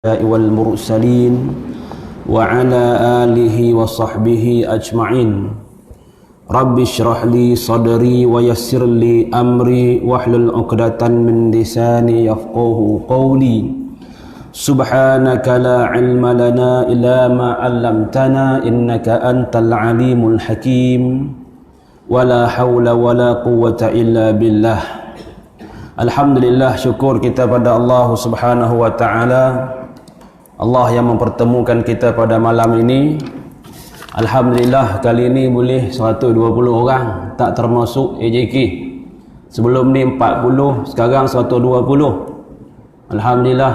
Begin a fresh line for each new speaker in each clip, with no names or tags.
والمرسلين وعلى آله وصحبه أجمعين رب اشرح لي صدري ويسر لي أمري واحلل عقدة من لساني يفقهوا قولي سبحانك لا علم لنا إلا ما علمتنا إنك أنت العليم الحكيم ولا حول ولا قوة إلا بالله. Alhamdulillah, syukur kita pada Allah Subhanahu wa taala. Allah yang mempertemukan kita pada malam ini. Alhamdulillah, kali ini boleh 120 orang, tak termasuk AJK. Sebelum ni 40, sekarang 120. Alhamdulillah.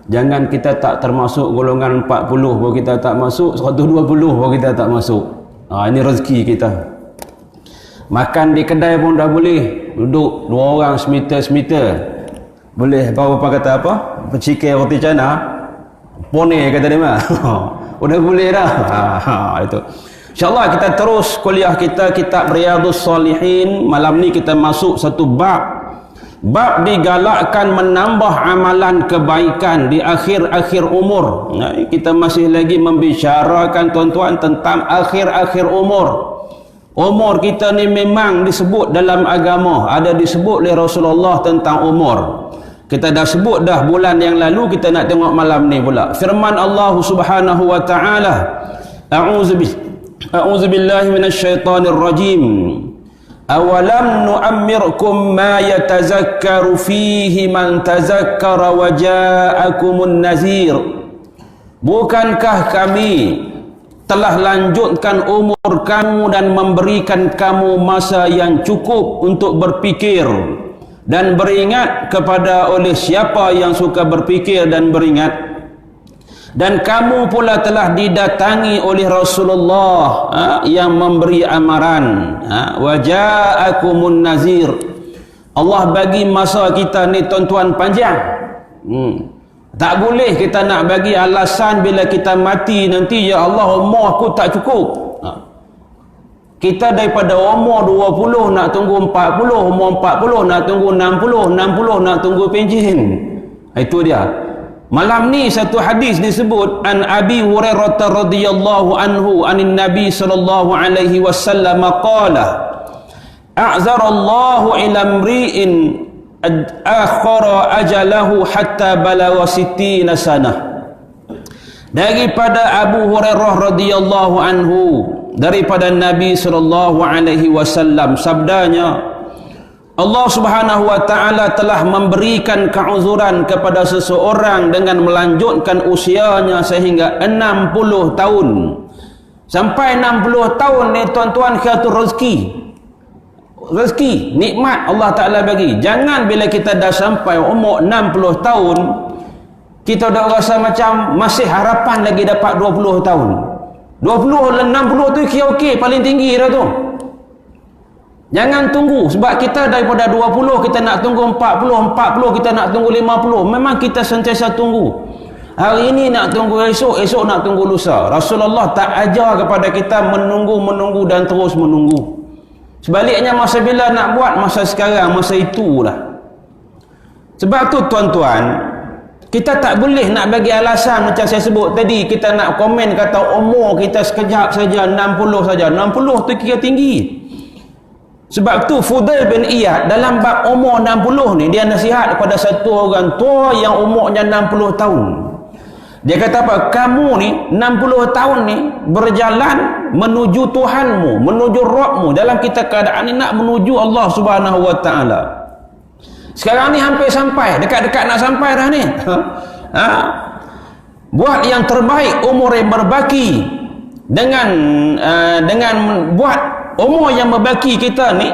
Jangan kita tak termasuk golongan 40 baru kita tak masuk, 120 baru kita tak masuk. Ini rezeki kita. Makan di kedai pun dah boleh, duduk 2 orang semeter. Boleh apa kata apa? Pecikir roti canai. Pone kata dia mah. Udah boleh dah. Itu. InsyaAllah kita terus kuliah kita kitab Riyadhus Shalihin. Malam ni kita masuk satu bab. Bab digalakkan menambah amalan kebaikan di akhir-akhir umur. Kita masih lagi membicarakan tuan-tuan tentang akhir-akhir umur. Umur kita ni memang disebut dalam agama. Ada disebut oleh Rasulullah tentang umur. Kita dah sebut dah bulan yang lalu, kita nak tengok malam ni pula. Firman Allah Subhanahu wa taala, A'udzu billahi minasyaitonir rajim. Awalam nu'ammirkum ma yatazakkaru fihi man tazakkara wa ja'akumun nazir. Bukankah kami telah lanjutkan umur kamu dan memberikan kamu masa yang cukup untuk berfikir dan beringat kepada oleh siapa yang suka berfikir dan beringat. Dan kamu pula telah didatangi oleh Rasulullah yang memberi amaran. Wa ja'akumun nazir. Allah bagi masa kita ni tuan-tuan panjang. Tak boleh kita nak bagi alasan bila kita mati nanti, ya Allah umur aku tak cukup. Kita daripada umur 20 nak tunggu 40, umur 40 nak tunggu 60, 60 nak tunggu pension. Itu dia. Malam ni satu hadis disebut an Abi Hurairah radhiyallahu anhu anin Nabi sallallahu alaihi wasallam qala a'zarallahu ila mri'in akhara ajalahu hatta balagha 60 sanah. Daripada Abu Hurairah radhiyallahu anhu, daripada Nabi sallallahu alaihi wasallam, sabdanya, Allah Subhanahu wa taala telah memberikan keuzuran kepada seseorang dengan melanjutkan usianya sehingga 60 tahun. Sampai 60 tahun ni tuan-tuan, kata rezeki, nikmat Allah Ta'ala bagi. Jangan bila kita dah sampai umur 60 tahun, kita dah rasa macam masih harapan lagi dapat 20 tahun. 20 dan 60 tu kira okey, paling tinggi dah tu. Jangan tunggu, sebab kita daripada 20 kita nak tunggu 40, 40 kita nak tunggu 50. Memang kita sentiasa tunggu. Hari ini nak tunggu esok, esok nak tunggu lusa. Rasulullah tak ajar kepada kita menunggu dan terus menunggu. Sebaliknya, masa bila nak buat, masa sekarang, masa itulah. Sebab tu tuan-tuan, kita tak boleh nak bagi alasan macam saya sebut tadi. Kita nak komen kata umur kita sekejap saja 60 saja. 60 tu kira tinggi. Sebab tu Fudail bin Iyad dalam bab umur 60 ni, dia nasihat kepada satu orang tua yang umurnya 60 tahun. Dia kata apa? Kamu ni 60 tahun ni berjalan menuju Tuhanmu, menuju Rabbmu. Dalam kita keadaan ni nak menuju Allah Subhanahu wa taala. Sekarang ni hampir sampai, dekat-dekat nak sampai dah ni. Buat yang terbaik umur yang berbaki dengan buat umur yang berbaki kita ni,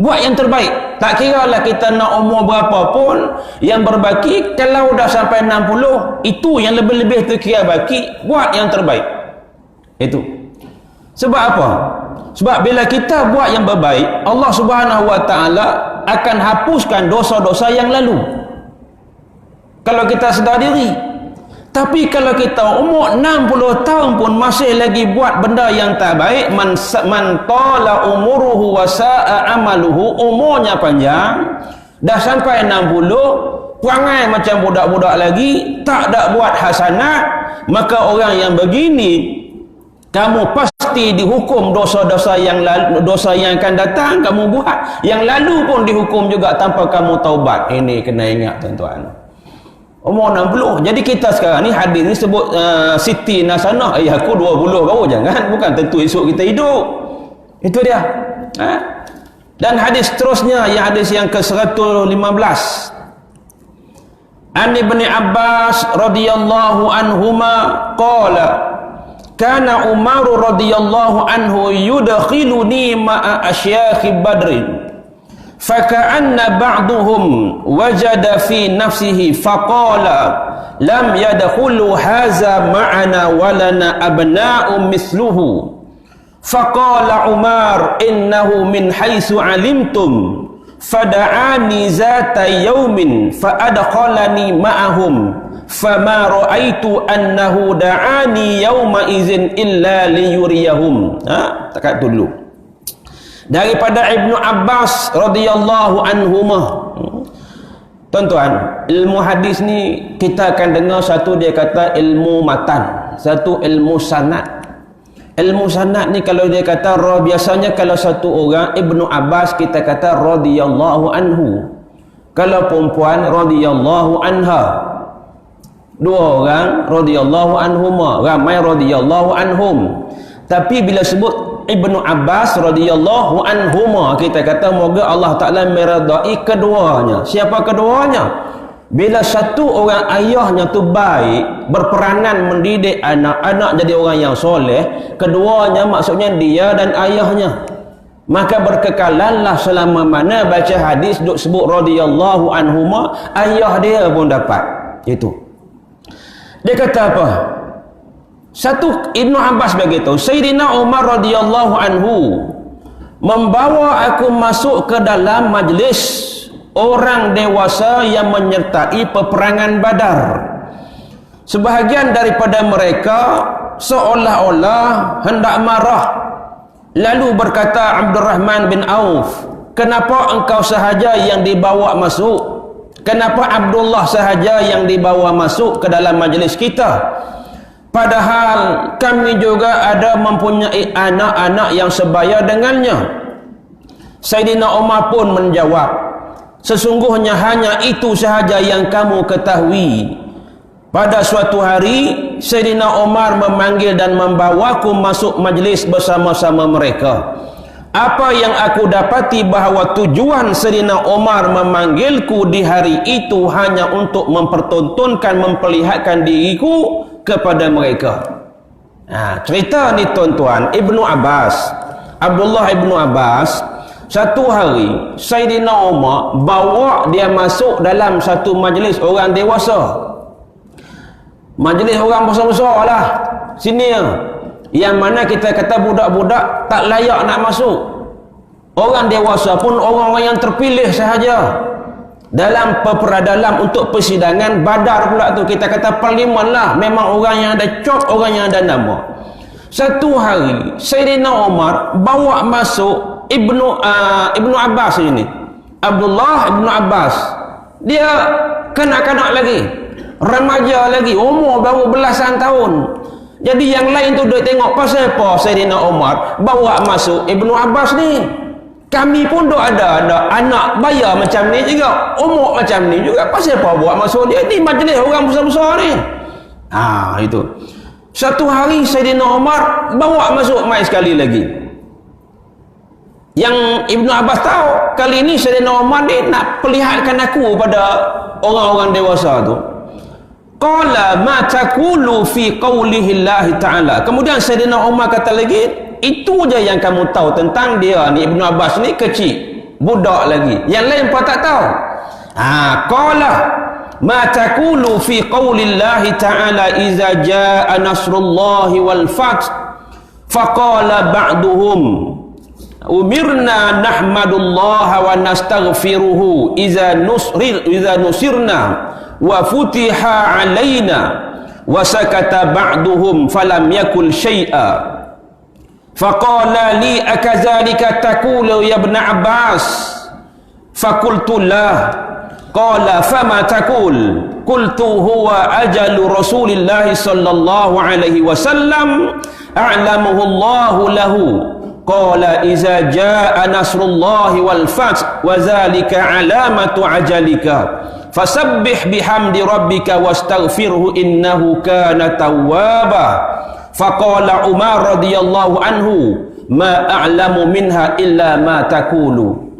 buat yang terbaik. Tak kira lah kita nak umur berapa pun, yang berbaki kalau dah sampai 60, itu yang lebih-lebih tu kira baki, buat yang terbaik. Itu. Sebab apa? Sebab bila kita buat yang berbaik, Allah Subhanahu wa taala akan hapuskan dosa-dosa yang lalu. Kalau kita sedar diri. Tapi kalau kita umur 60 tahun pun masih lagi buat benda yang tak baik, man tala umuruhu wa sa'a amaluhu, umurnya panjang, dah sampai 60, perangai macam budak-budak lagi, tak ada buat hasanat, maka orang yang begini kamu pasti dihukum dosa-dosa yang lalu, dosa yang akan datang kamu buat, yang lalu pun dihukum juga tanpa kamu taubat. Ini kena ingat tuan-tuan. Umur 60. Jadi kita sekarang ni hadis ni sebut Siti Nasanah, aku 20 baru, jangan, bukan tentu esok kita hidup. Itu dia. Dan hadis terusnya, yang hadis yang ke-115. An Ibn Abbas radhiyallahu anhuma qala kana Umar radhiyallahu anhu yudkhiluni ma'a asyakhi Badrin faka'anna ba'duhum wajada fi nafsihi faqala lam yadkhulu hadza ma'ana walana abna'u mithluhu faqala Umar innahu min haitsu alimtum fada'ani zata yaumin fa'adkhalani ma'ahum fama ra'aitu annahu da'ani yawma izin illa liyuriyahum. Takat tu dulu. Daripada Ibnu Abbas radhiyallahu anhumah. Tuan-tuan, ilmu hadis ni kita akan dengar satu dia kata ilmu matan, satu ilmu sanad. Ilmu sanad ni kalau dia kata biasanya kalau satu orang Ibnu Abbas kita kata radhiyallahu anhu. Kalau perempuan radhiyallahu anha. Dua orang radhiyallahu anhuma, ramai radhiyallahu anhum. Tapi bila sebut Ibnu Abbas radhiyallahu anhuma, kita kata moga Allah Taala meredai keduanya. Siapa keduanya? Bila satu orang ayahnya tu baik, berperanan mendidik anak-anak jadi orang yang soleh, keduanya maksudnya dia dan ayahnya, maka berkekalanlah selama mana baca hadis duk sebut radhiyallahu anhuma, ayah dia pun dapat. Itu. Dia kata apa? Satu, Ibnu Abbas begitu, Sayyidina Umar radhiyallahu anhu membawa aku masuk ke dalam majlis orang dewasa yang menyertai peperangan Badar. Sebahagian daripada mereka seolah-olah hendak marah, lalu berkata Abdurrahman bin Auf, kenapa engkau sahaja yang dibawa masuk? Kenapa Abdullah sahaja yang dibawa masuk ke dalam majlis kita? Padahal kami juga ada mempunyai anak-anak yang sebaya dengannya. Sayyidina Umar pun menjawab, sesungguhnya hanya itu sahaja yang kamu ketahui. Pada suatu hari, Sayyidina Umar memanggil dan membawaku masuk majlis bersama-sama mereka. Apa yang aku dapati bahawa tujuan Sayyidina Umar memanggilku di hari itu hanya untuk mempertontonkan, memperlihatkan diriku kepada mereka. Cerita ni tuan-tuan, Ibnu Abbas, Abdullah Ibnu Abbas, satu hari Sayyidina Umar bawa dia masuk dalam satu majlis orang dewasa. Majlis orang besar-besar lah. Sini yang mana kita kata budak-budak tak layak nak masuk. Orang dewasa pun orang-orang yang terpilih sahaja. Dalam dalam untuk persidangan Badar pula tu, kita kata parlimen lah, memang orang yang ada cop, orang yang ada nama. Satu hari Sayyidina Umar bawa masuk Ibnu Abbas ini, Abdullah Ibnu Abbas. Dia kanak-kanak lagi, remaja lagi, umur baru belasan tahun. Jadi yang lain tu dia tengok pasal apa Sayyidina Umar bawa masuk Ibnu Abbas ni. Kami pun ada anak bayar macam ni juga, umur macam ni juga, pasal apa buat masuk dia ni majlis orang besar-besar ni. Itu. Satu hari Sayyidina Umar bawa masuk mai sekali lagi. Yang Ibnu Abbas tahu kali ni Sayyidina Umar ni nak perlihatkan aku pada orang-orang dewasa tu. Qala ma taqulu fi qawlihi Allah Ta'ala. Kemudian Sayyidina Umar kata lagi, itu je yang kamu tahu tentang dia ni. Ibnu Abbas ni kecil, budak lagi, yang lain pun tak tahu. Qala ma taqulu fi qawli Allah Ta'ala iza jaa nasrullahi wal fath faqala ba'duhum umirna nahmadullaha wa nastaghfiruhu iza nusirna wa futiha alaina wa sakata ba'duhum falam yakul syai'a faqala li akazalika taqulu ya ibn Abbas faqultu la Qala fama taqul? Qultu huwa ajalu Rasulillah sallallahu alaihi wasallam a'lamuhu Allah lahu. Qala iza jaa nasrullahi wal fath wa zalika alamatu ajalika fasabbih bihamdi rabbika wastaghfirhu innahu kana tawwaba. Faqala Umar radhiyallahu anhu ma a'lamu minha illa ma taqulu.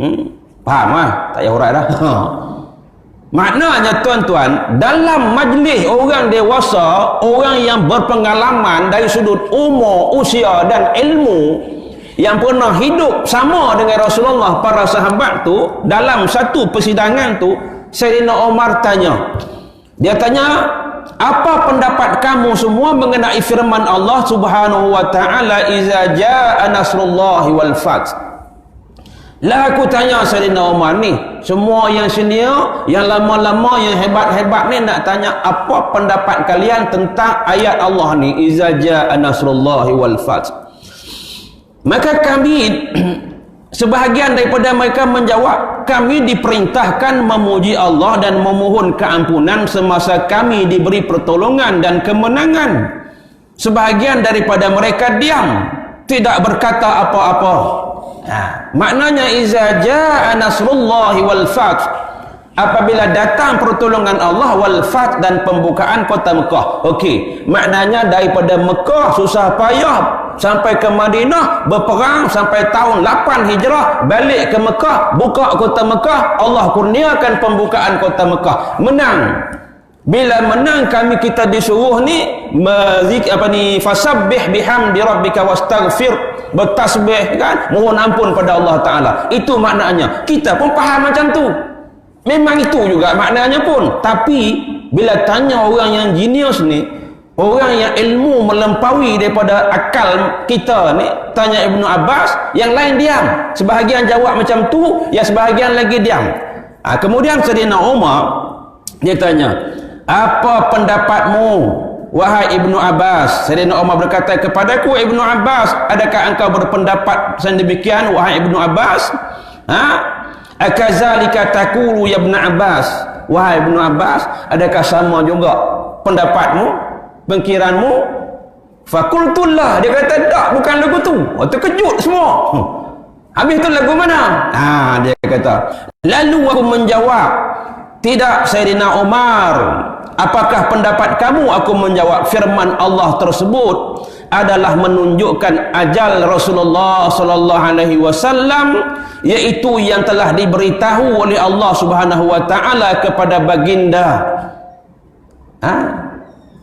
Faham ah? Tak payah urat dah. Maknanya tuan-tuan, dalam majlis orang dewasa, orang yang berpengalaman dari sudut umur, usia dan ilmu, yang pernah hidup sama dengan Rasulullah, para sahabat tu, dalam satu persidangan tu, Sayyidina Umar tanya. Dia tanya, apa pendapat kamu semua mengenai firman Allah Subhanahu wa taala, iza jaa nasrullahi wal fath? Lah aku tanya Sayyidina Umar ni, semua yang senior, yang lama-lama, yang hebat-hebat ni nak tanya apa pendapat kalian tentang ayat Allah ni, iza jaa nasrullahi wal fath. Maka kami sebahagian daripada mereka menjawab, kami diperintahkan memuji Allah dan memohon keampunan semasa kami diberi pertolongan dan kemenangan. Sebahagian daripada mereka diam, tidak berkata apa-apa. Maknanya iza jaa nasrullahi wal fath, apabila datang pertolongan Allah, wal fath dan pembukaan kota Mekah. Okey, maknanya daripada Mekah susah payah sampai ke Madinah, berperang sampai tahun 8 Hijrah, balik ke Mekah, buka kota Mekah, Allah kurniakan pembukaan kota Mekah, menang. Bila menang, kita disuruh ni fasabbih bihamdi rabbika wastaghfir, bertasbih kan, mohon ampun pada Allah Taala. Itu maknanya. Kita pun faham macam tu. Memang itu juga maknanya pun. Tapi bila tanya orang yang genius ni, orang yang ilmu melampaui daripada akal kita ni, tanya Ibnu Abbas, yang lain diam. Sebahagian jawab macam tu, yang sebahagian lagi diam. Kemudian Sayyidina Umar, dia tanya, apa pendapatmu wahai Ibnu Abbas? Sayyidina Umar berkata kepadaku, Ibnu Abbas, adakah engkau berpendapat sedemikian wahai Ibnu Abbas? Akazalika taqulu ya Ibnu Abbas? Wahai Ibnu Abbas, adakah sama juga pendapatmu, pengkiranmu? Fakultullah, dia kata tak, bukan lagu tu. Terkejut semua. Habis tu lagu mana? Dia kata, lalu aku menjawab, tidak Sayyidina Umar, apakah pendapat kamu? Aku menjawab, firman Allah tersebut adalah menunjukkan ajal Rasulullah sallallahu alaihi wasallam, yaitu yang telah diberitahu oleh Allah Subhanahu wa taala kepada baginda.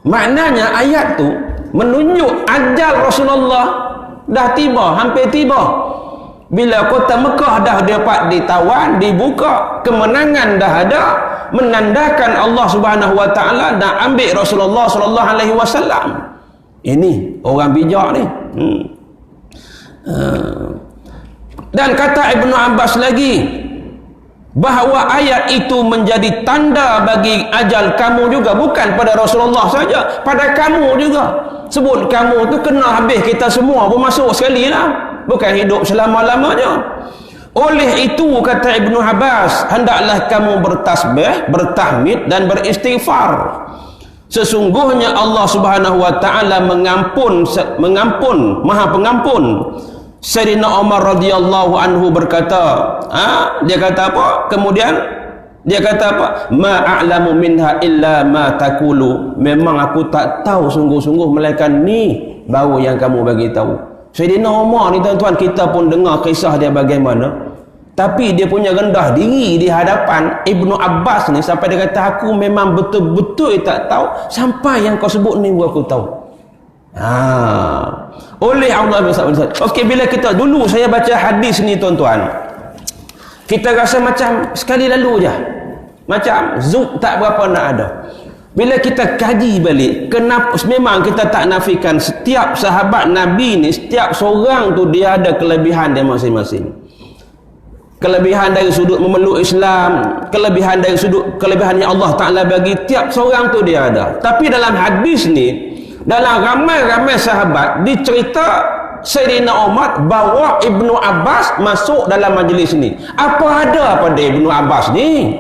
Maknanya ayat tu menunjuk ajal Rasulullah dah tiba, hampir tiba. Bila kota Mekah dah dapat ditawan, dibuka, kemenangan dah ada, menandakan Allah Subhanahu wa taala dah ambil Rasulullah sallallahu alaihi wasallam. Ini orang bijak ni. Dan kata Ibnu Abbas lagi, bahawa ayat itu menjadi tanda bagi ajal kamu juga, bukan pada Rasulullah saja, pada kamu juga. Sebut kamu tu kena habis kita semua pun masuk sekali lah, bukan hidup selama-lamanya. Oleh itu kata Ibnu Abbas, hendaklah kamu bertasbih, bertahmid dan beristighfar. Sesungguhnya Allah Subhanahu wa taala mengampun, Maha Pengampun. Sayyidina Umar radhiyallahu anhu berkata, dia kata apa? Kemudian dia kata apa? Ma a'lamu minha illa ma taqulu. Memang aku tak tahu sungguh-sungguh melainkan ni baru yang kamu bagi tahu. Sayyidina Umar ni tuan-tuan, kita pun dengar kisah dia bagaimana. Tapi dia punya rendah diri di hadapan Ibnu Abbas ni, sampai dia kata, aku memang betul-betul tak tahu, sampai yang kau sebut ni aku tahu. Oleh Allah SWT. Okey, bila kita dulu saya baca hadis ni tuan-tuan, kita rasa macam sekali lalu je, macam zuk tak berapa nak ada. Bila kita kaji balik, kenapa memang kita tak nafikan setiap sahabat Nabi ni, setiap seorang tu dia ada kelebihan dia masing-masing. Kelebihan dari sudut memeluk Islam, kelebihan dari sudut kelebihan yang Allah Ta'ala bagi, tiap seorang tu dia ada. Tapi dalam hadis ni, dalam ramai-ramai sahabat dicerita Sayyidina Umar bawa Ibnu Abbas masuk dalam majlis ni. Apa ada pada Ibnu Abbas ni?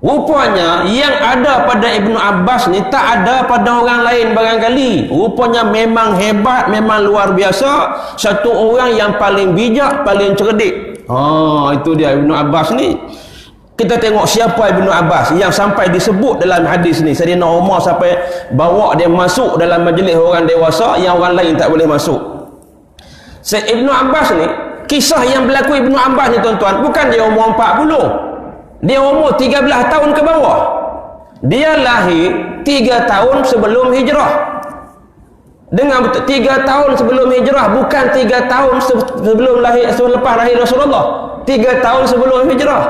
Rupanya yang ada pada Ibnu Abbas ni tak ada pada orang lain barangkali. Rupanya memang hebat, memang luar biasa. Satu orang yang paling bijak, paling cerdik. Itu dia Ibnu Abbas ni. Kita tengok siapa Ibnu Abbas yang sampai disebut dalam hadis ni. Sayyidina Umar sampai bawa dia masuk dalam majlis orang dewasa yang orang lain tak boleh masuk. Ibnu Abbas ni, kisah yang berlaku Ibnu Abbas ni tuan-tuan, bukan dia umur 40. Dia umur 13 tahun ke bawah. Dia lahir 3 tahun sebelum hijrah. Dengan betul 3 tahun sebelum hijrah, bukan 3 tahun sebelum lahir, selepas lahir Rasulullah. 3 tahun sebelum hijrah.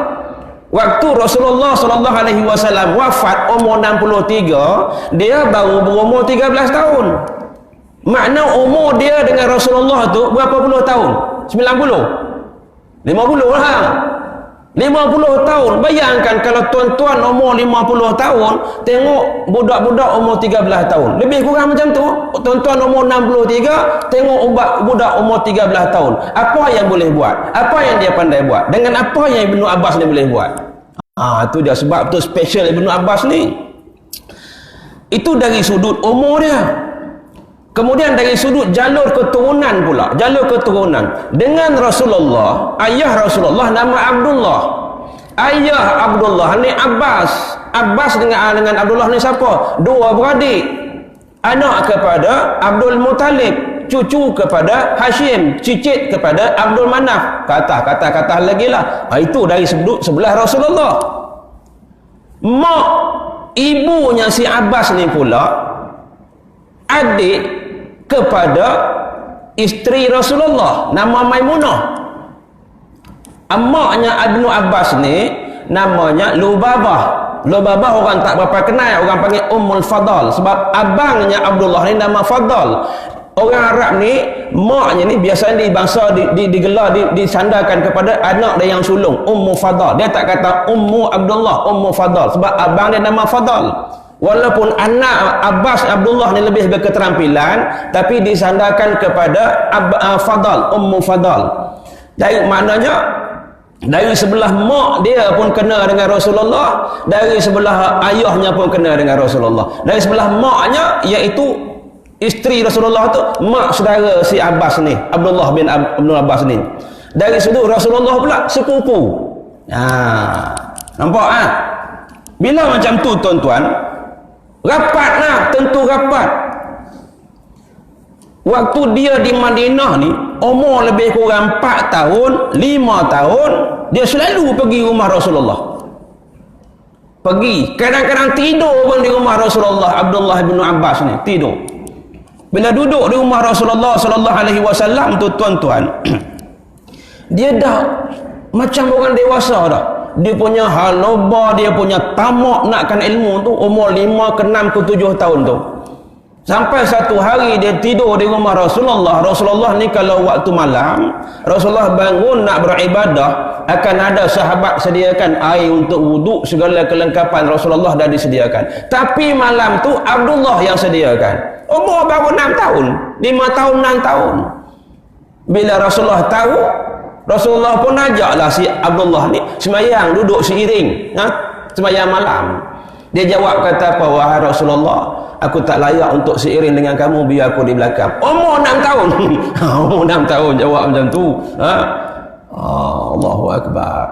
Waktu Rasulullah sallallahu alaihi wasallam wafat umur 63, dia baru berumur 13 tahun. Makna umur dia dengan Rasulullah tu berapa puluh tahun? 90? 50 lah. 50 tahun. Bayangkan kalau tuan-tuan umur 50 tahun tengok budak-budak umur 13 tahun. Lebih kurang macam tu. Tuan-tuan umur 63 tengok budak umur 13 tahun. Apa yang boleh buat? Apa yang dia pandai buat? Dengan apa yang Ibnu Abbas ni boleh buat? Itu dia sebab tu special Ibnu Abbas ni. Itu dari sudut umur dia. Kemudian dari sudut jalur keturunan pula, jalur keturunan dengan Rasulullah, ayah Rasulullah nama Abdullah. Ayah Abdullah ni Abbas. Abbas dengan Abdullah ni siapa? Dua beradik. Anak kepada Abdul Muttalib, cucu kepada Hashim, cicit kepada Abdul Manaf. Kata lagi lah. Itu dari sudut sebelah Rasulullah. Mak ibunya si Abbas ni pula adik kepada isteri Rasulullah nama Maimunah. Emaknya Ibnu Abbas ni namanya Lubabah. Lubabah orang tak berapa kenal, orang panggil Ummul Fadal sebab abangnya Abdullah ni nama Fadal. Orang Arab ni maknya ni biasanya di bangsa digelar disandarkan kepada anak dia yang sulung, Ummu Fadal. Dia tak kata Ummu Abdullah, Ummu Fadal sebab abang dia nama Fadal. Walaupun anak Abbas Abdullah ni lebih berketerampilan, tapi disandarkan kepada Fadal, Ummu Fadal. Dari maknanya dari sebelah mak dia pun kena dengan Rasulullah, dari sebelah ayahnya pun kena dengan Rasulullah. Dari sebelah maknya iaitu isteri Rasulullah tu, mak saudara si Abbas ni, Abdullah bin Abdul Abbas ni. Dari sudut Rasulullah pula sepupu. Nampak ah? Bila macam tu tuan-tuan, rapat lah, tentu rapat. Waktu dia di Madinah ni umur lebih kurang 4 tahun 5 tahun, dia selalu pergi rumah Rasulullah. Pergi, kadang-kadang tidur pun di rumah Rasulullah. Abdullah bin Abbas ni tidur. Bila duduk di rumah Rasulullah sallallahu alaihi wasallam tu tuan-tuan, dia dah macam orang dewasa dah. Dia punya halaba, dia punya tamak nakkan ilmu tu umur 5 ke 6 ke 7 tahun tu. Sampai satu hari dia tidur di rumah Rasulullah. Rasulullah ni kalau waktu malam Rasulullah bangun nak beribadah, akan ada sahabat sediakan air untuk wuduk, segala kelengkapan Rasulullah dah disediakan. Tapi malam tu Abdullah yang sediakan. Umur baru 6 tahun, 5 tahun 6 tahun. Bila Rasulullah tahu, Rasulullah pun ajaklah si Abdullah ni semayang, duduk seiring, semayang malam. Dia jawab kata apa? Wahai Rasulullah, aku tak layak untuk seiring dengan kamu, biar aku di belakang. Umur 6 tahun. Umur 6 tahun jawab macam tu. Allahu Akbar.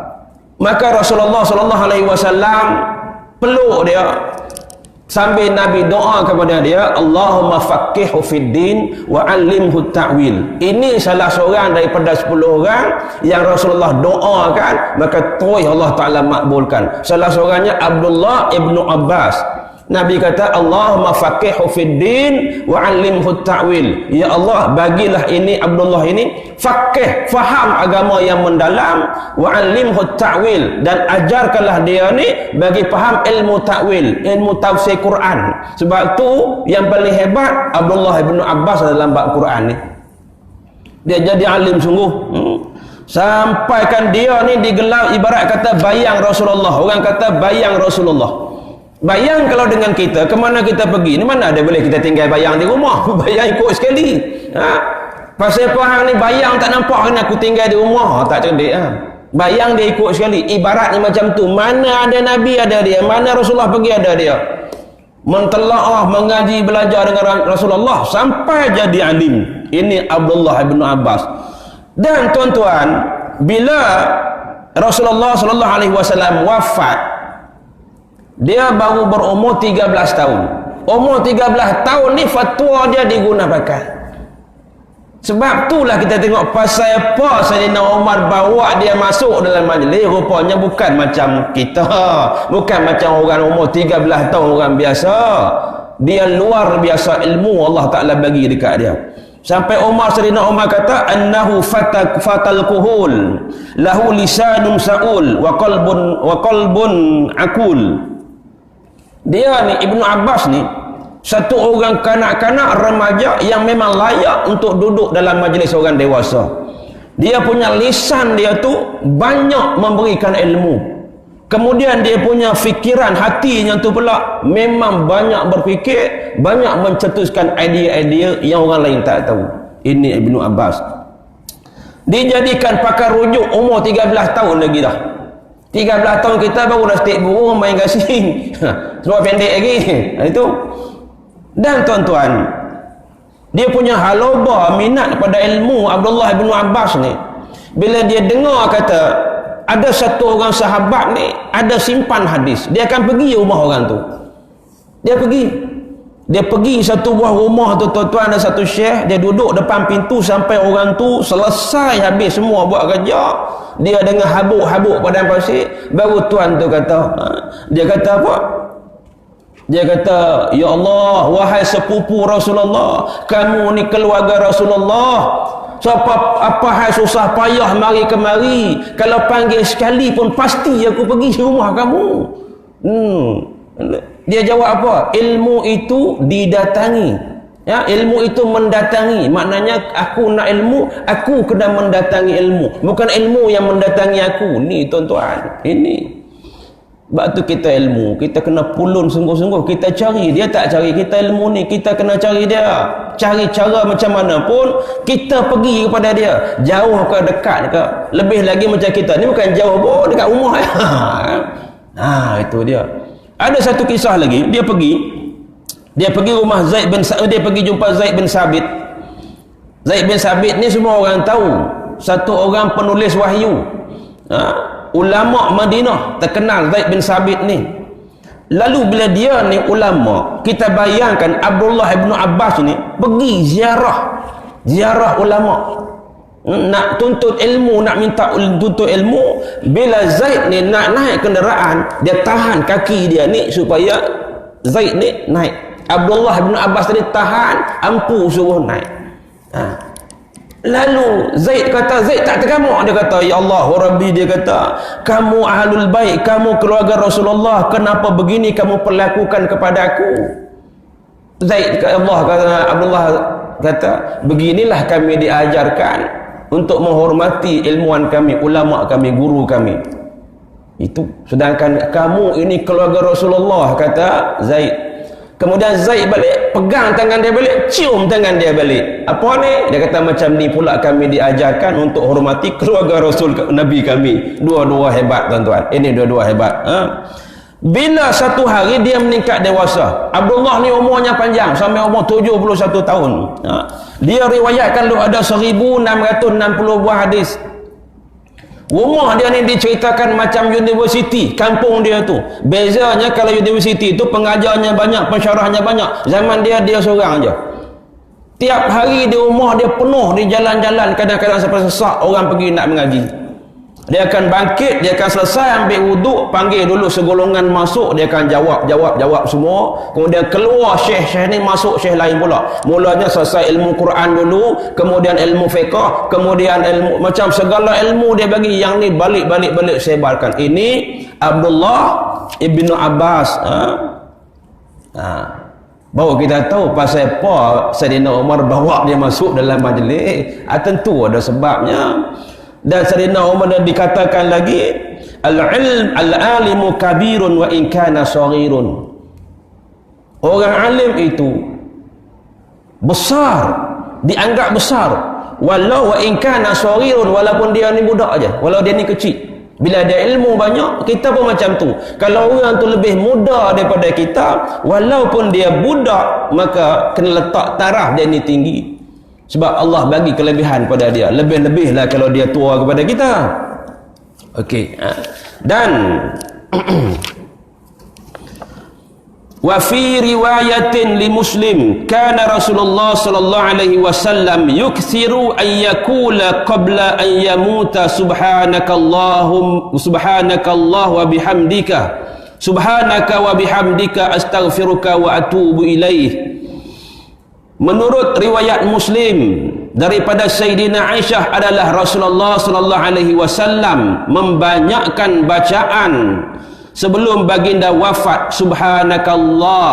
Maka Rasulullah sallallahu alaihi wasallam peluk dia sambil Nabi doa kepada dia, Allahumma faqihhu fid din wa 'allimhu ta'wil. Ini salah seorang daripada 10 orang yang Rasulullah doakan, maka terus Allah Taala makbulkan. Salah seorangnya Abdullah ibnu Abbas. Nabi kata, Allahumma faqihhu fid din wa 'allimhu ta'wil. Ya Allah, bagilah ini Abdullah ini faqih, faham agama yang mendalam, wa 'allimhu ta'wil, dan ajarkanlah dia ni bagi faham ilmu ta'wil, ilmu tafsir Quran. Sebab tu yang paling hebat Abdullah bin Abbas dalam bab Quran ni. Dia jadi alim sungguh. Sampaikan dia ni digelar ibarat kata bayang Rasulullah. Orang kata bayang Rasulullah. Bayang kalau dengan kita, kemana kita pergi ni, mana ada boleh kita tinggal bayang di rumah. Bayang ikut sekali. Pasal apa hang ni bayang tak nampak kan aku tinggal di rumah, tak cerdik. Bayang dia ikut sekali. Ibaratnya macam tu. Mana ada Nabi ada dia. Mana Rasulullah pergi ada dia. Mentelaah, mengaji, belajar dengan Rasulullah sampai jadi alim. Ini Abdullah bin Abbas. Dan tuan-tuan, bila Rasulullah sallallahu alaihi wasallam wafat, dia baru berumur 13 tahun. Umur 13 tahun ni fatwa dia diguna pakai. Sebab itulah kita tengok pasal apa Sayyidina Umar bawa dia masuk dalam majlis. Rupanya bukan macam kita, bukan macam orang umur 13 tahun orang biasa. Dia luar biasa ilmu Allah Ta'ala bagi dekat dia. Sampai Sayyidina Umar kata, annahu fatal kuhul lahu lisanun sa'ul wa qalbun akul. Dia ni Ibnu Abbas ni satu orang kanak-kanak remaja yang memang layak untuk duduk dalam majlis orang dewasa. Dia punya lisan dia tu banyak memberikan ilmu. Kemudian dia punya fikiran hatinya tu pula memang banyak berfikir, banyak mencetuskan idea-idea yang orang lain tak tahu. Ini Ibnu Abbas. Dijadikan pakar rujuk umur 13 tahun lagi dah. 13 tahun kita baru dah step burung main gasing. Seluar pendek lagi. Itu. Dan tuan-tuan, dia punya halaba minat pada ilmu Abdullah bin Abbas ni. Bila dia dengar kata ada satu orang sahabat ni ada simpan hadis, dia akan pergi rumah orang tu. Dia pergi satu buah rumah tu, tuan-tuan, ada satu syekh, dia duduk depan pintu sampai orang tu selesai habis semua buat kerja. Dia dengar habuk-habuk padang pasir, baru tuan tu kata, dia kata apa? Dia kata, ya Allah, wahai sepupu Rasulullah, kamu ni keluarga Rasulullah. Apa hal susah payah mari kemari, kalau panggil sekali pun pasti aku pergi rumah kamu. Dia jawab apa? Ilmu itu didatangi. Ya, ilmu itu mendatangi. Maknanya aku nak ilmu, aku kena mendatangi ilmu, bukan ilmu yang mendatangi aku. Ni tuan-tuan, ini. Sebab tu kita ilmu, kita kena pulun sungguh-sungguh, kita cari. Dia tak cari kita ilmu ni, kita kena cari dia. Cari cara macam mana pun, kita pergi kepada dia. Jauh ke dekat ke, lebih lagi macam kita ni bukan jauh pun, dekat rumah. Itu dia. Ada satu kisah lagi, dia pergi rumah Zaid bin Sabit, dia pergi jumpa Zaid bin Sabit. Zaid bin Sabit ni semua orang tahu, satu orang penulis wahyu. Ulama Madinah terkenal Zaid bin Sabit ni. Lalu bila dia ni ulama, kita bayangkan Abdullah bin Abbas ni pergi ziarah ulama, nak tuntut ilmu, nak minta tuntut ilmu. Bila Zaid ni nak naik kenderaan, dia tahan kaki dia ni supaya Zaid ni naik. Abdullah bin Abbas tadi tahan, ampu suruh naik. Lalu Zaid kata, Zaid tak tergamuk. Dia kata, ya Allah wa Rabbi, dia kata, kamu ahlul bait, kamu keluarga Rasulullah, kenapa begini kamu perlakukan kepada aku? Zaid kata, Abdullah kata, beginilah kami diajarkan untuk menghormati ilmuwan kami, ulama kami, guru kami. Itu. Sedangkan kamu ini keluarga Rasulullah, kata Zaid. Kemudian Zaid balik, pegang tangan dia balik, cium tangan dia balik. Apa ni? Dia kata, macam ni pula kami diajarkan untuk hormati keluarga Rasul Nabi kami. Dua-dua hebat, tuan-tuan. Ini dua-dua hebat. Bila satu hari dia meningkat dewasa, Abdullah ni umurnya panjang sampai umur 71 tahun. Dia riwayatkan lu ada 1660 buah hadis. Rumah dia ni diceritakan macam universiti, kampung dia tu. Bezanya kalau universiti tu pengajarnya banyak, pensyarahnya banyak. Zaman dia seorang je. Tiap hari di rumah dia penuh, di jalan-jalan, kadang-kadang sampai sesak orang pergi nak mengaji. Dia akan bangkit, dia akan selesai ambil wuduk, panggil dulu segolongan masuk, dia akan jawab semua. Kemudian keluar syekh ni, masuk syekh lain pula. Mulanya selesai ilmu Quran dulu, kemudian ilmu fiqh, kemudian ilmu, macam segala ilmu dia bagi. Yang ni balik sebarkan. Ini Abdullah ibnu Abbas. Baru kita tahu pasal apa Sayyidina Umar bawa dia masuk dalam majlis. Tentu ada sebabnya. Dan Sayyidina Umar dikatakan lagi, al-alimu kabirun wa in kana saghirun. Orang alim itu besar, dianggap besar walau wa in kana saghirun, walaupun dia ni budak aja, walau dia ni kecil. Bila ada ilmu banyak, kita pun macam tu. Kalau orang tu lebih muda daripada kita, walaupun dia budak, maka kena letak taraf dia ni tinggi. Sebab Allah bagi kelebihan pada dia. Lebih-lebihlah kalau dia tua kepada kita. Okey. Dan wa fi riwayatin li Muslim, kana Rasulullah sallallahu alaihi wasallam yukthiru an yaqula qabla an yamuta subhanakallah wa bihamdika subhanaka wa bihamdika astaghfiruka wa atubu ilaih. Menurut riwayat Muslim daripada Sayyidina Aisyah adalah Rasulullah sallallahu alaihi wasallam membanyakkan bacaan sebelum baginda wafat, subhanakallah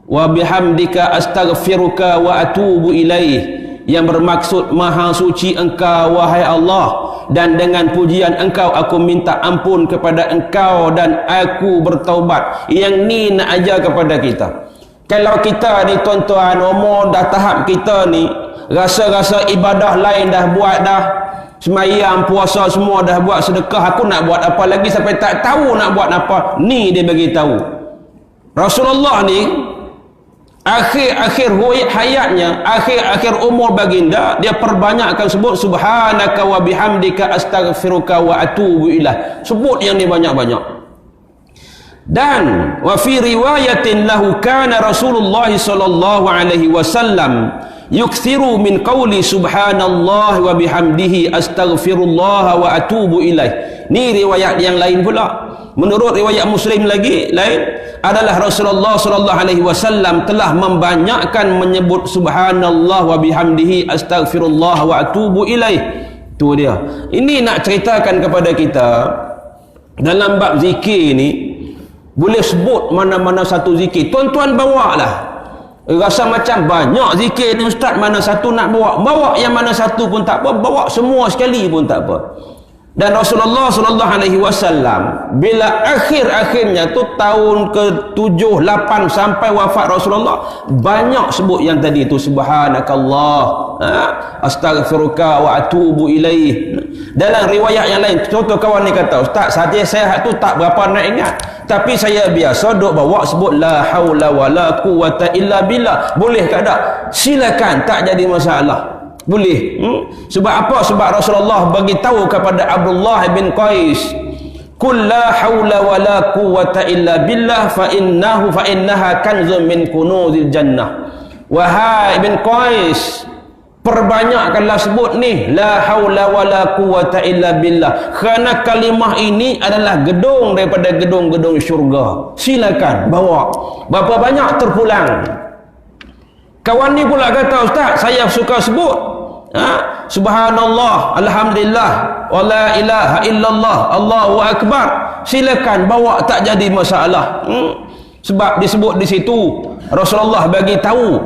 wa bihamdika astaghfiruka wa atubu ilaih, yang bermaksud maha suci engkau wahai Allah, dan dengan pujian engkau aku minta ampun kepada engkau dan aku bertaubat. Yang ni nak ajar kepada kita. Kalau kita ni tuan-tuan, umur dah tahap kita ni, rasa-rasa ibadah lain dah buat dah, semayang, puasa semua dah buat, sedekah, aku nak buat apa lagi sampai tak tahu nak buat apa. Ni dia bagi tahu. Rasulullah ni akhir-akhir hayatnya, akhir-akhir umur baginda, dia perbanyakkan sebut subhanaka wa bihamdika astaghfiruka wa atubu ilaih. Sebut yang ni banyak-banyak. Dan wa fi riwayatin lahu kana Rasulullah sallallahu alaihi wasallam yukthiru min qawli subhanallah wa bihamdihi astaghfirullah wa atubu ilaih. Ni riwayat yang lain pula. Menurut riwayat Muslim lagi lain adalah Rasulullah sallallahu alaihi wasallam telah membanyakkan menyebut subhanallah wa bihamdihi astaghfirullah wa atubu ilaih. Tu dia. Ini nak ceritakan kepada kita dalam bab zikir ni, boleh sebut mana-mana satu zikir. Tuan-tuan bawalah. Rasa macam banyak zikir ni ustaz, mana satu nak bawa? Bawa yang mana satu pun tak apa, bawa semua sekali pun tak apa. Dan Rasulullah sallallahu alaihi wasallam bila akhir-akhirnya tu tahun ke-7, 8 sampai wafat Rasulullah, banyak sebut yang tadi tu subhanakallah, astaghfiruka wa atubu ilaih. Dalam riwayat yang lain, contoh kawan ni kata, ustaz saya tu tak berapa nak ingat, tapi saya biasa duk bawa sebut la haula wala quwata illa billah. Boleh ke tak? Silakan, tak jadi masalah. Boleh. Sebab apa? Sebab Rasulullah bagi tahu kepada Abdullah bin Qais, "Qul la haula wala quwwata illa billah fa innaha kanzun min kunuzil jannah." Wahai bin Qais, perbanyakkanlah sebut ni la haula wala quwwata illa billah, kerana kalimah ini adalah gedung daripada gedung-gedung syurga. Silakan bawa. Berapa banyak terpulang. Kawan ni pula kata, ustaz saya suka sebut subhanallah, alhamdulillah, wa la ilaha illallah, Allahu akbar. Silakan bawa, tak jadi masalah. Sebab disebut di situ Rasulullah bagi tahu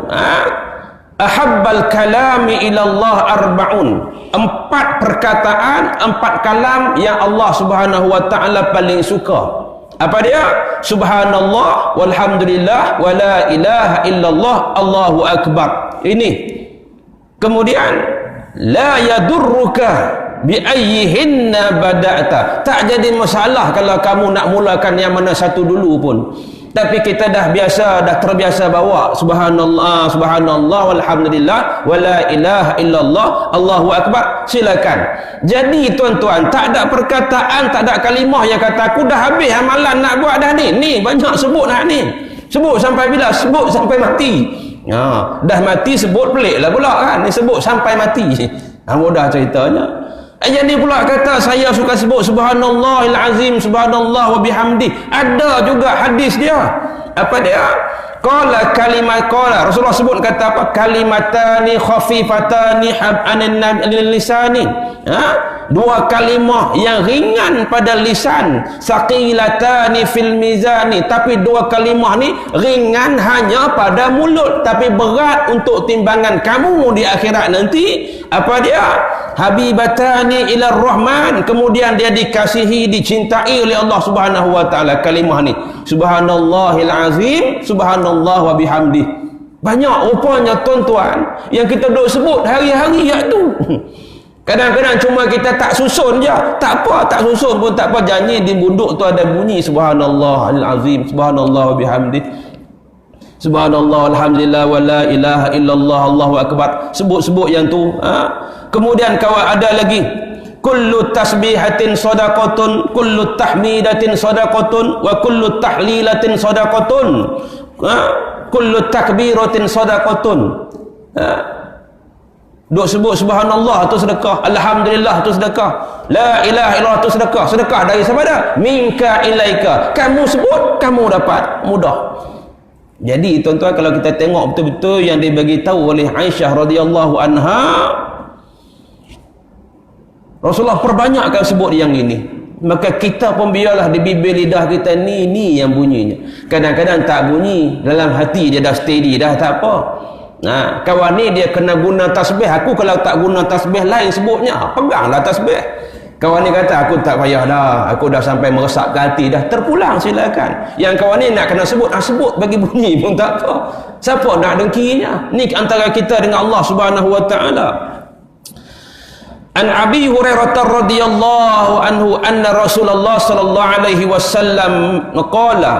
ahabbal kalami ilallah arba'un, 4 perkataan, 4 kalam yang Allah Subhanahu wa taala paling suka. Apa dia? Subhanallah, walhamdulillah, wa la ilaha illallah, Allahu akbar. Ini. Kemudian la yadurruka bi ayyihinna bada'ta. Tak jadi masalah kalau kamu nak mulakan yang mana satu dulu pun. Tapi kita dah terbiasa bawa subhanallah, subhanallah, walhamdulillah, wa la ilaha illallah, Allahu akbar. Silakan. Jadi tuan-tuan, tak ada perkataan, tak ada kalimah yang kata aku dah habis amalan nak buat dah ni. Ni banyak sebut nak ni. Sebut sampai bila? Sebut sampai mati. Dah mati sebut pelik lah pula kan. Ni sebut sampai mati. Mudah ceritanya. Jadi pula kata saya suka sebut subhanallahil azim, subhanallah wa bihamdi. Ada juga hadis dia. Apa dia? Qala Rasulullah sebut kata apa? Kalimatani khafifatani anin lisani. 2 kalimah yang ringan pada lisan, saqilatani fil mizani, tapi 2 kalimah ni ringan hanya pada mulut tapi berat untuk timbangan kamu di akhirat nanti. Apa dia? Habibatani ila rahman, kemudian dia dikasihi, dicintai oleh Allah Subhanahu wa taala. Kalimah ni subhanallahil azim, subhanallah wa bihamdi. Banyak rupanya tuan-tuan yang kita duk sebut hari-hari ayat tu. Kadang-kadang cuma kita tak susun je. Tak apa, tak susun pun tak apa. Janji di bunduk tu ada bunyi subhanallahil azim, subhanallah wa bihamdih, subhanallah alhamdulillah wa la ilaha illallah allahu akbar. Sebut-sebut yang tu. Kemudian kawan ada lagi, kullu tasbihatin sadaqatun, kullu tahmidatin sadaqatun, wa kullu tahlilatin sadaqatun, kullu takbiratin sadaqatun. Duk sebut subhanallah tu sedekah, alhamdulillah tu sedekah, la ilaha illallah tu sedekah. Sedekah dari siapa dah? Minka ilaika. Kamu sebut, kamu dapat mudah. Jadi tuan-tuan, kalau kita tengok betul-betul yang dibagi tahu oleh Aisyah radhiyallahu anha, Rasulullah perbanyakkan sebut yang ini. Maka kita pun biarlah di bibir lidah kita ni yang bunyinya. Kadang-kadang tak bunyi, dalam hati dia dah steady dah, tak apa. Kawan ni dia kena guna tasbih. Aku kalau tak guna tasbih lain sebutnya, peganglah tasbih. Kawan ni kata aku tak payah dah, aku dah sampai meresap ke hati dah, terpulang silakan. Yang kawan ni nak kena sebut, sebut bagi bunyi pun tak apa. Siapa nak dengkinya? Ni antara kita dengan Allah Subhanahu wa taala. An Abi Hurairah radhiyallahu anhu anna Rasulullah sallallahu alaihi wasallam qala,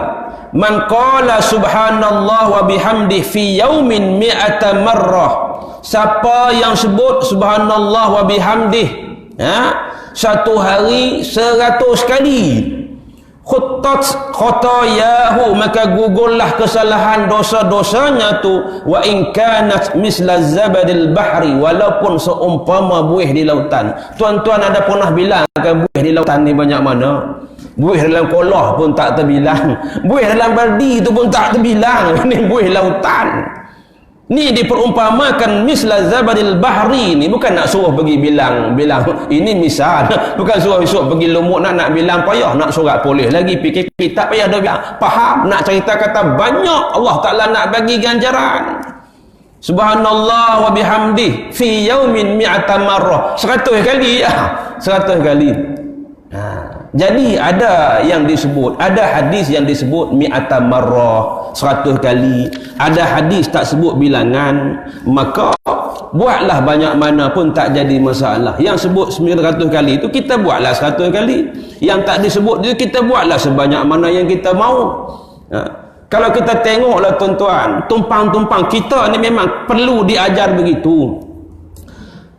man qala subhanallah wa bihamdih fi yaumin mi'ata marrah. Siapa yang sebut subhanallah wa bihamdih satu hari 100 kali, khuttat khotayahu, maka gugurlah kesalahan dosa-dosanya tu, wa in kanat misla zabadil bahri, walaupun seumpama buih di lautan. Tuan-tuan ada pernah bilangkan buih di lautan ni banyak mana? Buih dalam kolah pun tak terbilang, buih dalam baldi tu pun tak terbilang. Ini buih lautan. Ni diperumpamakan misla zabadil bahri. Ni bukan nak suruh pergi bilang ini misal, bukan suruh pergi lumut nak bilang payah, nak surat polis lagi PKP tak payah dah bilang. Faham nak cerita kata banyak Allah Taala nak bagi ganjaran. Subhanallah wa bihamdih fi yaumin mi'ata marrah, 100 kali 100 kali. Jadi ada yang disebut, ada hadis yang disebut mi'ata marrah, 100 kali. Ada hadis tak sebut bilangan. Maka buatlah banyak mana pun tak jadi masalah. Yang sebut 900 kali itu kita buatlah 100 kali. Yang tak disebut itu kita buatlah sebanyak mana yang kita mahu. Kalau kita tengoklah tuan-tuan, tumpang-tumpang kita ni memang perlu diajar begitu.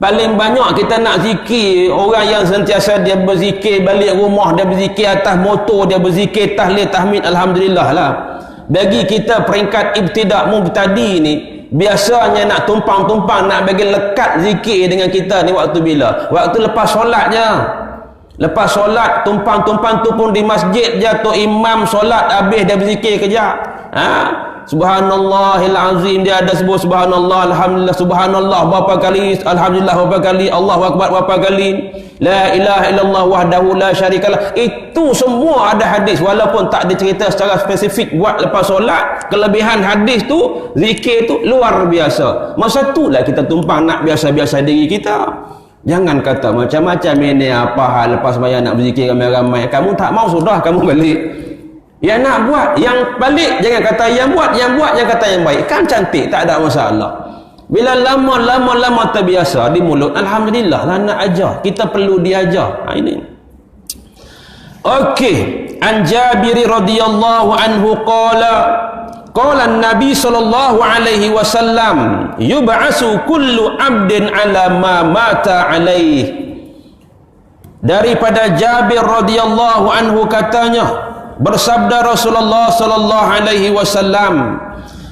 Paling banyak kita nak zikir orang yang sentiasa dia berzikir balik rumah, dia berzikir atas motor, dia berzikir tahlil tahmid alhamdulillah lah. Bagi kita peringkat ibtidak mubtadi ni, biasanya nak tumpang-tumpang, nak bagi lekat zikir dengan kita ni waktu bila? Waktu lepas solat je. Lepas solat, tumpang-tumpang tu pun di masjid je, tu imam solat habis dia berzikir kejap. Subhanallahil azim, dia ada sebut subhanallah, alhamdulillah, subhanallah berapa kali, alhamdulillah berapa kali, Allahu akbar berapa kali, la ilaha illallah wahdahu la syarikalah. Itu semua ada hadis, walaupun tak dicerita secara spesifik buat lepas solat. Kelebihan hadis tu, zikir tu luar biasa. Masa itulah kita tumpang nak biasa-biasa diri kita. Jangan kata macam-macam ini apa hal lepas sembahyang nak berzikir ramai-ramai. Kamu tak mau, sudah kamu balik. Yang nak buat, yang balik, jangan kata yang buat yang kata yang baik. Kan cantik, tak ada masalah. Bila lama terbiasa di mulut, alhamdulillah lah nak ajar. Kita perlu diajar. Ini. Okey, an Jabir radhiyallahu anhu qala Nabi sallallahu alaihi wasallam, yub'asu kullu 'abdin 'ala ma mata alaihi. Daripada Jabir radhiyallahu anhu katanya, bersabda Rasulullah sallallahu alaihi wasallam,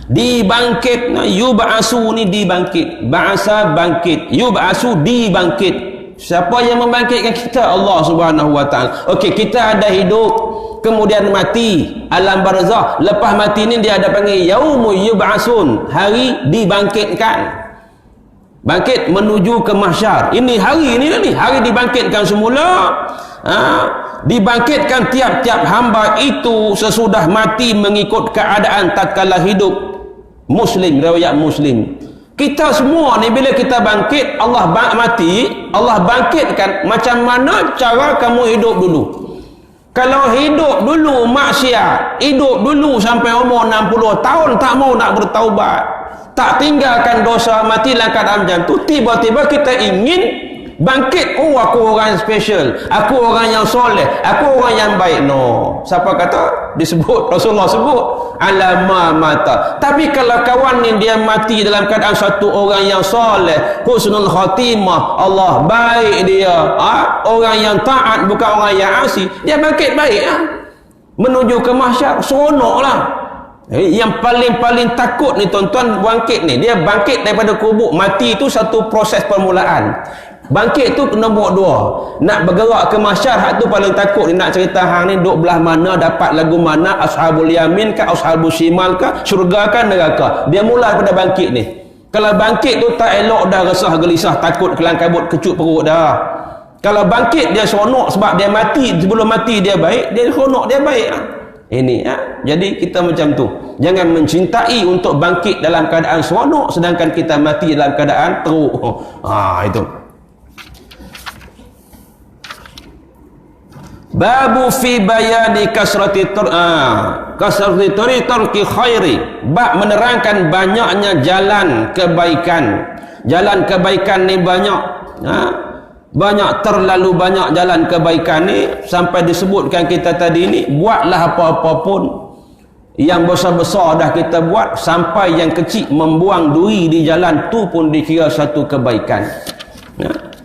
dibangkit, yub'asu ni dibangkit, ba'asa bangkit, yub'asu dibangkit. Siapa yang membangkitkan kita? Allah Subhanahu wa taala. Okey, kita ada hidup, kemudian mati, alam barzakh. Lepas mati ni dia ada panggil yaumul yub'asun, hari dibangkitkan. Bangkit menuju ke mahsyar. Ini hari ni, hari dibangkitkan semula. Dibangkitkan tiap-tiap hamba itu sesudah mati mengikut keadaan tatkala hidup. Muslim, riwayat Muslim. Kita semua ni bila kita bangkit, Allah mati, Allah bangkitkan. Macam mana cara kamu hidup dulu? Kalau hidup dulu maksiat, hidup dulu sampai umur 60 tahun tak mau nak bertaubat, tak tinggalkan dosa, mati dalam keadaan macam tu, tiba-tiba kita ingin bangkit. Oh, aku orang special, aku orang yang soleh, aku orang yang baik. No, siapa kata? Disebut, Rasulullah sebut alama mata. Tapi kalau kawan ni dia mati dalam keadaan satu orang yang soleh, husnul khatimah, Allah baik dia, orang yang taat bukan orang yang asi, dia bangkit baik menuju ke mahsyar, seronok lah. Yang paling takut ni tuan-tuan, bangkit ni, dia bangkit daripada kubur. Mati itu satu proses permulaan, bangkit tu nombor 2. Nak bergerak ke mahsyar, hak tu paling takut. Dia nak cerita hang ni duk belah mana, dapat lagu mana, ashabul yamin ke, ashabul shimal ke, syurga kan, neraka. Dia mula daripada bangkit ni. Kalau bangkit tu tak elok dah, resah gelisah, takut kelang kabut, kecut perut dah. Kalau bangkit dia seronok sebab dia mati, sebelum mati dia baik, dia seronok, dia baik ini Jadi kita macam tu, jangan mencintai untuk bangkit dalam keadaan seronok sedangkan kita mati dalam keadaan teruk. Itu babu fi bayani kasrati tarki khairi, bab menerangkan banyaknya jalan kebaikan. Jalan kebaikan ni banyak, banyak, terlalu banyak jalan kebaikan ni, sampai disebutkan kita tadi ni, buatlah apa-apa pun. Yang besar-besar dah kita buat, sampai yang kecil membuang duri di jalan tu pun dikira satu kebaikan.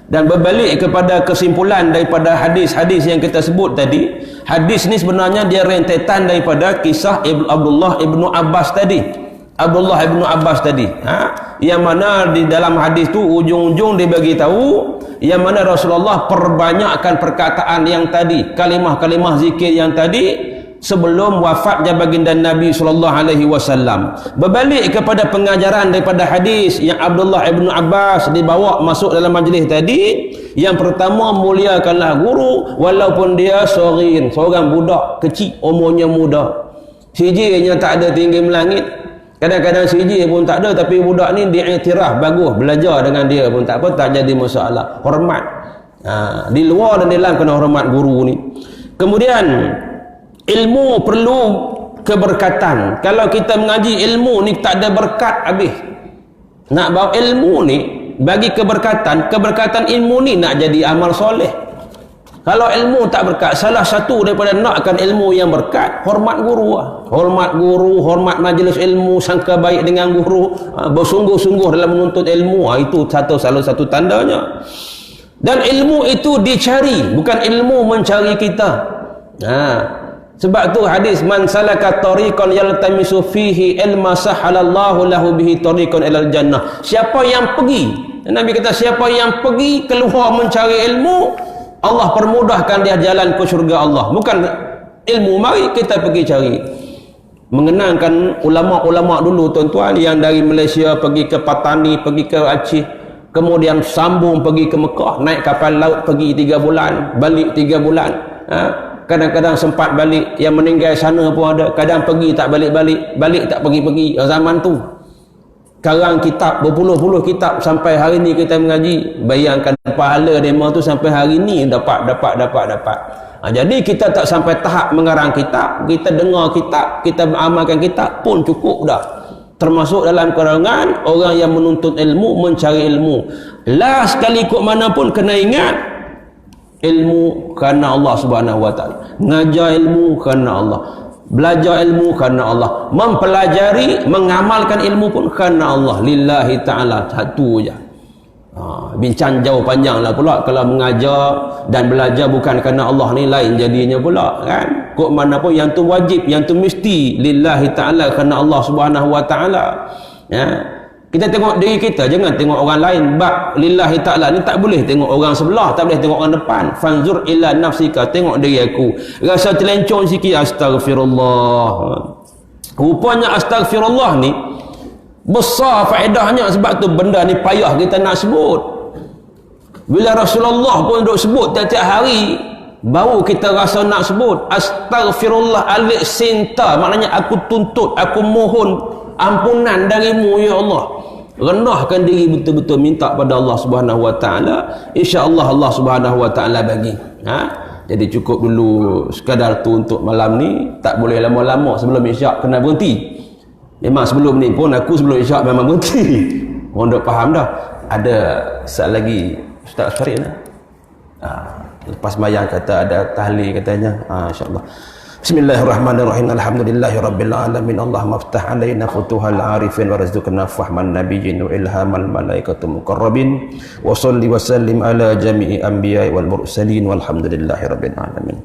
Dan berbalik kepada kesimpulan daripada hadis-hadis yang kita sebut tadi, hadis ni sebenarnya dia rentetan daripada kisah Abdullah ibnu Abbas tadi. Abdullah ibnu Abbas tadi, yang mana di dalam hadis tu ujung-ujung dia bagi tahu yang mana Rasulullah perbanyakkan perkataan yang tadi, kalimah-kalimah zikir yang tadi sebelum wafatnya baginda Nabi SAW. Berbalik kepada pengajaran daripada hadis yang Abdullah ibnu Abbas dibawa masuk dalam majlis tadi, yang pertama, muliakanlah guru walaupun dia sorin, seorang budak kecil, umurnya muda, sijilnya tak ada tinggi melangit. Kadang-kadang sijil pun tak ada, tapi budak ni diiktiraf bagus, belajar dengan dia pun tak apa, tak jadi masalah. Hormat, di luar dan di dalam kena hormat guru ni. Kemudian ilmu perlu keberkatan. Kalau kita mengaji ilmu ni tak ada berkat, habis. Nak bawa ilmu ni bagi keberkatan, keberkatan ilmu ni nak jadi amal soleh. Kalau ilmu tak berkat, salah satu daripada nakkan ilmu yang berkat, hormat guru. Hormat guru, hormat majlis ilmu, sangka baik dengan guru, bersungguh-sungguh dalam menuntut ilmu. Itu salah satu tandanya. Dan ilmu itu dicari, bukan ilmu mencari kita. Sebab tu hadis, man salaka tariqan yaltamisu fihi ilma sahalallahu lahu bihi tariqan ilal jannah. Siapa yang pergi, Nabi kata, siapa yang pergi keluar mencari ilmu, Allah permudahkan dia jalan ke syurga Allah. Bukan ilmu mari kita pergi cari. Mengenangkan ulama-ulama dulu tuan-tuan, yang dari Malaysia pergi ke Patani, pergi ke Aceh, kemudian sambung pergi ke Mekah, naik kapal laut pergi 3 bulan, balik 3 bulan. Kadang-kadang sempat balik, yang meninggal sana pun ada. Kadang pergi tak balik-balik, balik tak pergi-pergi. Zaman tu karang kitab, berpuluh-puluh kitab, sampai hari ni kita mengaji. Bayangkan pahala demo tu sampai hari ni dapat. Jadi kita tak sampai tahap mengarang kitab, kita dengar kitab, kita beramalkan kitab pun cukup dah. Termasuk dalam kalangan orang yang menuntut ilmu, mencari ilmu. Last sekali ikut mana pun kena ingat, ilmu kerana Allah Subhanahu Wa Taala. Ngajar ilmu kerana Allah, belajar ilmu kerana Allah, mempelajari, mengamalkan ilmu pun kerana Allah, lillahi ta'ala, satu je. Bincang jauh panjang lah pula kalau mengajar dan belajar bukan kerana Allah ni, lain jadinya pula kan. Kok mana pun yang tu wajib, yang tu mesti lillahi ta'ala, kerana Allah Subhanahu Wa Ta'ala. Kita tengok diri kita, jangan tengok orang lain. Bab lillahi ta'ala ni tak boleh tengok orang sebelah, tak boleh tengok orang depan. Fanzur ila nafsika, tengok diri aku, rasa terlencong sikit, astagfirullah. Rupanya astagfirullah ni besar faedahnya. Sebab tu benda ni payah kita nak sebut. Bila Rasulullah pun duk sebut tiap-tiap hari, baru kita rasa nak sebut astagfirullah alik sinta, maknanya aku tuntut, aku mohon ampunan darimu ya Allah. Rendahkan diri betul-betul, minta pada Allah Subhanahu Wa Taala, insya-Allah Allah Subhanahu Wa Taala bagi. Jadi cukup dulu sekadar tu untuk malam ni. Tak boleh lama-lama sebelum isyak kena berhenti. Memang sebelum ni pun aku sebelum isyak memang berhenti. Orang dah faham dah. Ada saat lagi Ustaz Syarif lah. Lepas bayang kata ada tahlil katanya. InsyaAllah. Bismillahirrahmanirrahim. Alhamdulillahirabbil alamin. Allahumma iftah alaina futuhal arifin warzuqna fahman nabiyyin wa ilhamal malaikatul muqarrabin wa shalli wa sallim ala jami'i anbiya'i wal mursalin walhamdulillahirabbil alamin.